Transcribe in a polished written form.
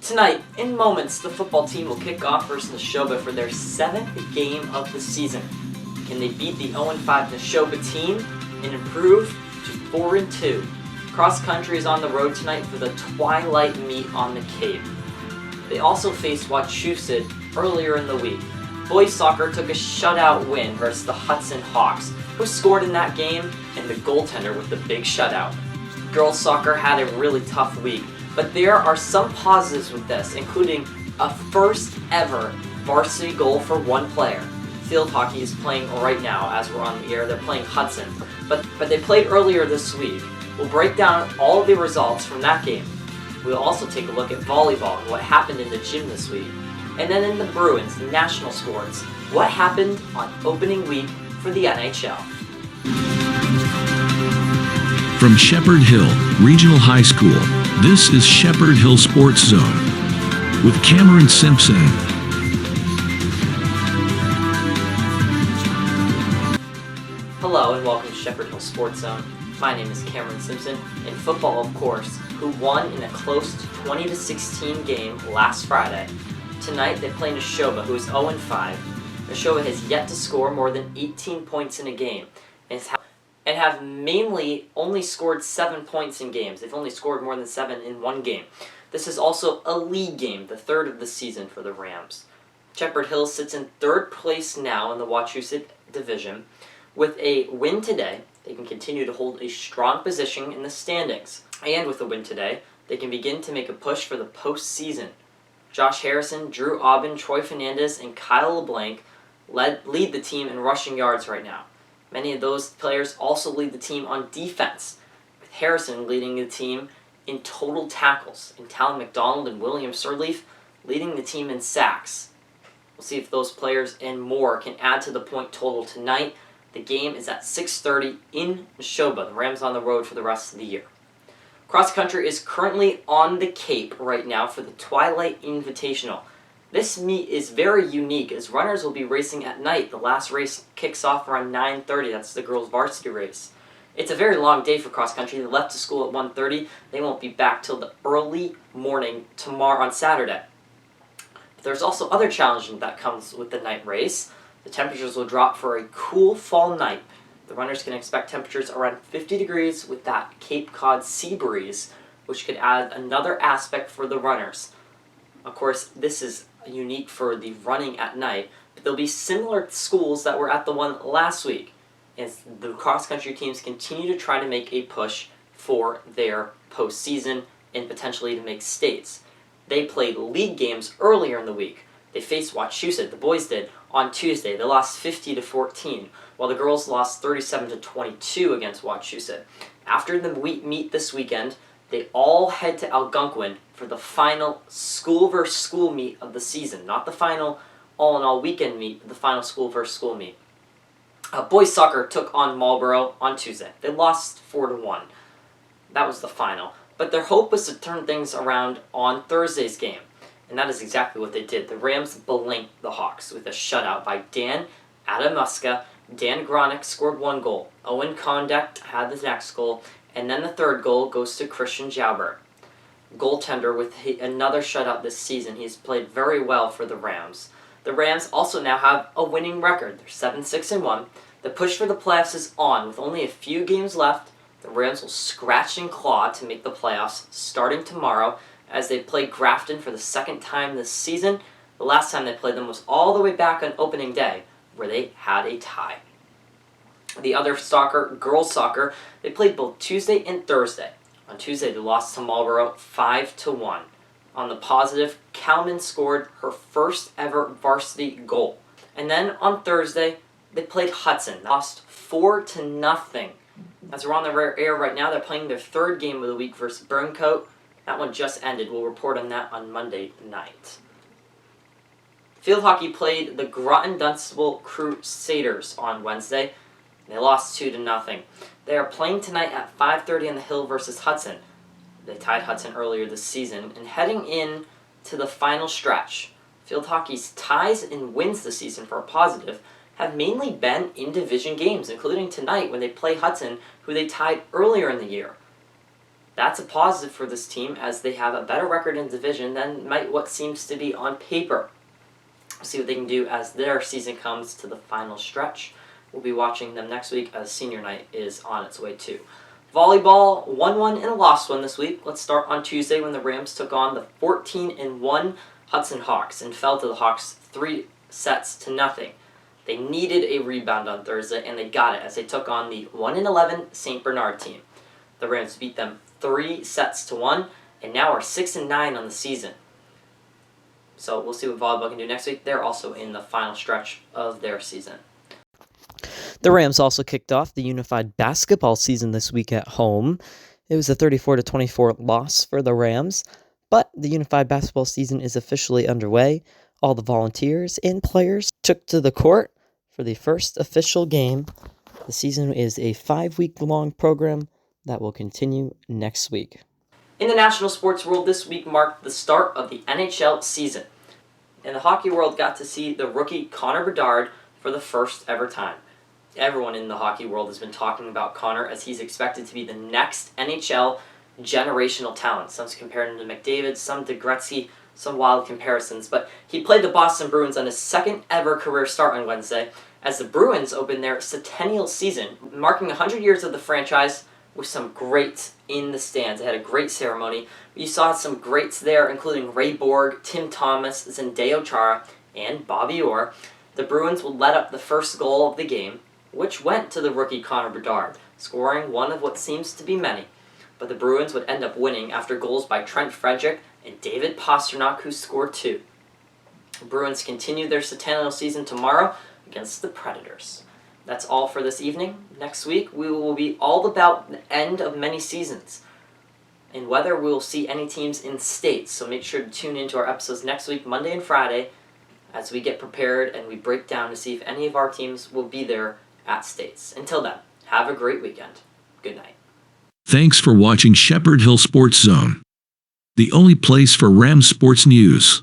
Tonight, in moments, the football team will kick off versus Neshoba for their 7th game of the season. Can they beat the 0-5 Neshoba team and improve to 4-2? Cross country is on the road tonight for the twilight meet on the Cape. They also faced Wachusett earlier in the week. Boys soccer took a shutout win versus the Hudson Hawks, who scored in that game, and the goaltender with the big shutout. Girls soccer had a really tough week, but there are some positives with this, including a first ever varsity goal for one player. Field hockey is playing right now as we're on the air. They're playing Hudson, but they played earlier this week. We'll break down all of the results from that game. We'll also take a look at volleyball and what happened in the gym this week. And then in the Bruins, the national sports, what happened on opening week for the NHL. From Shepherd Hill Regional High School, this is Shepherd Hill Sports Zone with Cameron Simpson. Hello and welcome to Shepherd Hill Sports Zone. My name is Cameron Simpson. In football, of course, who won in a close 20-16 game last Friday. Tonight they play Neshoba, who is 0-5. Neshoba has yet to score more than 18 points in a game and have mainly only scored 7 points in games. They've only scored more than 7 in one game. This is also a league game, the third of the season for the Rams. Shepherd Hill sits in third place now in the Wachusett division. With a win today, they can continue to hold a strong position in the standings. And with a win today, they can begin to make a push for the postseason. Josh Harrison, Drew Aubin, Troy Fernandez, and Kyle LeBlanc lead the team in rushing yards right now. Many of those players also lead the team on defense, with Harrison leading the team in total tackles, and Talon McDonald and William Sirleaf leading the team in sacks. We'll see if those players and more can add to the point total tonight. The game is at 6:30 in Neshoba. The Rams on the road for the rest of the year. Cross country is currently on the Cape right now for the Twilight Invitational. This meet is very unique as runners will be racing at night. The last race kicks off around 9:30. That's the girls' varsity race. It's a very long day for cross country. They left to school at 1:30. They won't be back till the early morning tomorrow on Saturday. But there's also other challenges that comes with the night race. The temperatures will drop for a cool fall night. The runners can expect temperatures around 50 degrees with that Cape Cod sea breeze, which could add another aspect for the runners. Of course, this is unique for the running at night, but there'll be similar schools that were at the one last week, as the cross-country teams continue to try to make a push for their postseason and potentially to make states. They played league games earlier in the week. They faced Wachusett, the boys did, on Tuesday. They lost 50-14, while the girls lost 37-22 against Wachusett. After the meet this weekend, they all head to Algonquin for the final school versus school meet of the season. Not the final all-in-all weekend meet, but the final school versus school meet. Boys soccer took on Marlboro on Tuesday. They lost 4-1. That was the final. But their hope was to turn things around on Thursday's game. And that is exactly what they did. The Rams blanked the Hawks with a shutout by Dan Adamuska. Dan Gronick scored 1 goal. Owen Conduct had the next goal. And then the third goal goes to Christian Jaubert. Goaltender with another shutout this season. He's played very well for the Rams. The Rams also now have a winning record. They're 7-6-1. The push for the playoffs is on. With only a few games left, the Rams will scratch and claw to make the playoffs starting tomorrow as they play Grafton for the second time this season. The last time they played them was all the way back on opening day, where they had a tie. The other soccer, girls soccer, they played both Tuesday and Thursday. On Tuesday, they lost to Marlboro 5-1. On the positive, Kalman scored her first ever varsity goal. And then on Thursday, they played Hudson. They lost 4-0. As we're on the air right now, they're playing their third game of the week versus Burncoat. That one just ended. We'll report on that on Monday night. Field hockey played the Groton Dunstable Crusaders on Wednesday. They lost 2-0. They are playing tonight at 5:30 on the Hill versus Hudson. They tied Hudson earlier this season and heading in to the final stretch. Field hockey's ties and wins this season for a positive have mainly been in division games, including tonight when they play Hudson, who they tied earlier in the year. That's a positive for this team as they have a better record in division than what seems to be on paper. We'll see what they can do as their season comes to the final stretch. We'll be watching them next week as senior night is on its way too. Volleyball won one and lost one this week. Let's start on Tuesday when the Rams took on the 14-1 Hudson Hawks and fell to the Hawks 3-0. They needed a rebound on Thursday, and they got it as they took on the 1-11 St. Bernard team. The Rams beat them 3-1 and now are 6-9 on the season. So we'll see what volleyball can do next week. They're also in the final stretch of their season. The Rams also kicked off the unified basketball season this week at home. It was a 34-24 loss for the Rams, but the unified basketball season is officially underway. All the volunteers and players took to the court for the first official game. The season is a 5-week-long program that will continue next week. In the national sports world, this week marked the start of the NHL season. And the hockey world got to see the rookie Connor Bedard for the first ever time. Everyone in the hockey world has been talking about Connor as he's expected to be the next NHL generational talent. Some's comparing him to McDavid, some to Gretzky, some wild comparisons. But he played the Boston Bruins on his second ever career start on Wednesday as the Bruins opened their centennial season, marking 100 years of the franchise with some greats in the stands. They had a great ceremony. You saw some greats there, including Ray Borg, Tim Thomas, Zdeno Chara, and Bobby Orr. The Bruins would let up the first goal of the game, which went to the rookie Connor Bedard, scoring one of what seems to be many. But the Bruins would end up winning after goals by Trent Frederick and David Pastrnak, who scored 2. The Bruins continue their centennial season tomorrow against the Predators. That's all for this evening. Next week, we will be all about the end of many seasons and whether we will see any teams in states. So make sure to tune into our episodes next week, Monday and Friday, as we get prepared and we break down to see if any of our teams will be there at states. Until then, have a great weekend. Good night. Thanks for watching Shepherd Hill Sports Zone, the only place for Rams sports news.